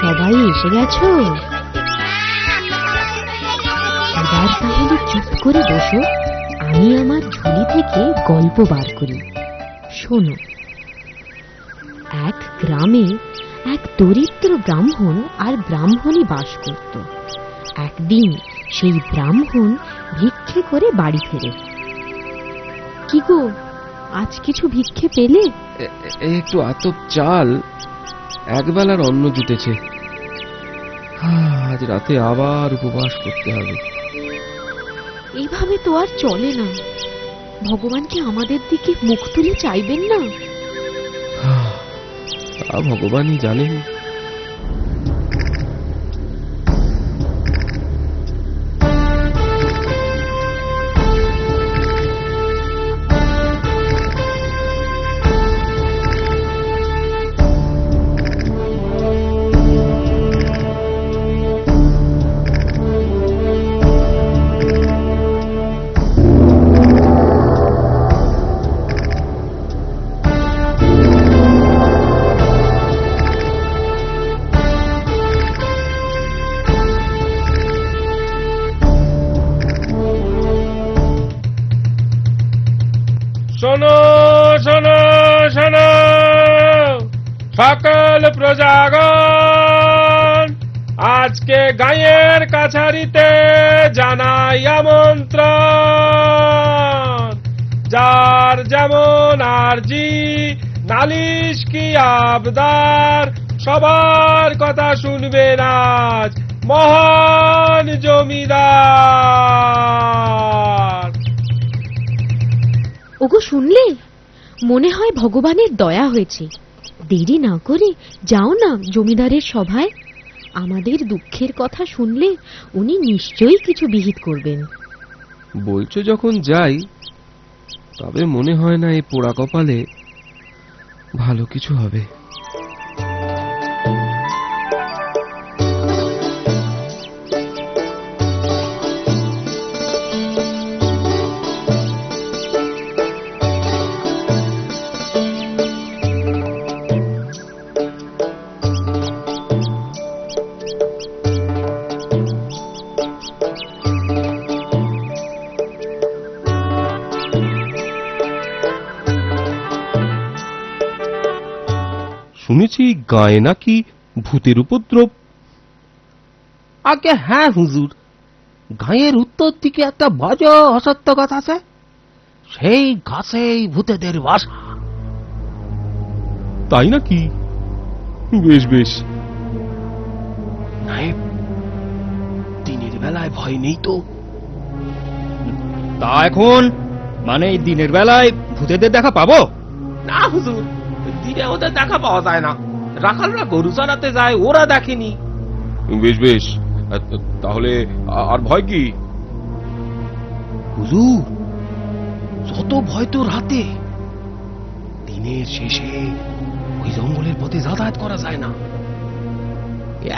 সবাই এসে গেছো? এবার তাহলে চুপ করে বসো, আমি আমার ঝুলি থেকে গল্প বার করি। শোনো। এক গ্রামে এক দরিদ্র ব্রাহ্মণ আর ব্রাহ্মণী বাস করত। একদিন সেই ব্রাহ্মণ ভিক্ষে করে বাড়ি ফেরে। কি গো, আজ কিছু ভিক্ষে পেলে? একটু আতপ চাল, একবেলার অন্ন জুটেছে। আজ রাতে আবার উপবাস করতে হবে। এইভাবে তো আর চলে না। ভগবান কি আমাদের দিকে মুখ তুলে চাইবেন না? তা ভগবানই জানেন। শোনো শোনো শোনো সকল প্রজাগণ, আজকে গাঁয়ের কাছারিতে জানাই আমন্ত্রণ। যার যেমন আরজি, নালিশ কি আবদার, সবার কথা শুনবেন আজ মহান জমিদার। ওগো, শুনলে? মনে হয় ভগবানের দয়া হয়েছে। দেরি না করে যাও না জমিদারের সভায়। আমাদের দুঃখের কথা শুনলে উনি নিশ্চয়ই কিছু বিহিত করবেন। বলছো যখন যাই, তবে মনে হয় না এই পোড়া কপালে ভালো কিছু হবে। শুনেছি গায়ে নাকি ভূতের উপদ্রব। আগে হ্যাঁ হুজুর, গাঁয়ের উত্তর দিকে একটা বড় অসত্য গাছ আছে, সেই গাছেই ভূতেদের বাসা। তাই নাকি? বেশ বেশ। নায়েব, দিনের বেলায় ভয় নেই তো? তা এখন মানে এই দিনের বেলায় ভূতেদের দেখা পাবো? না হুজুর, দিনে ওদের দেখা পাওয়া যায় না। রাখালরা গরু চড়াতে যায়, ওরা দেখেনি। বেশ বেশ, তাহলে আর ভয় কি? হুজুর, যত ভয় তো রাতে। দিনের শেষে ওই জঙ্গলের পথে যাতায়াত করা যায় না।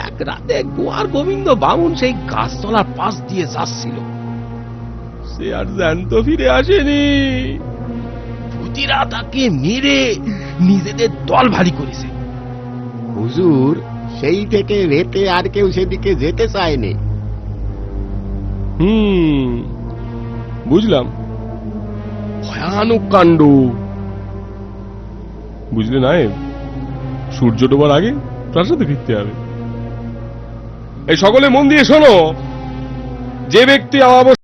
এক রাতে গোয়ার গোবিন্দ বামুন সেই গাছতলার পাশ দিয়ে যাচ্ছিল, সে আর জ্যান্ত ফিরে আসেনি। ভূতিরা তাকে মেরে নিজেদের দল ভারী করেছে। হুজুর, সেই থেকে রেতে আর কেউ সেদিকে যেতে চায়নি। বুঝলাম, ভয়ানক কাণ্ড। বুঝলে নায়েব, সূর্য ডোবার আগে প্রাসাদে ফিরতে হবে। এই সকলে মন দিয়ে শোনো, যে ব্যক্তি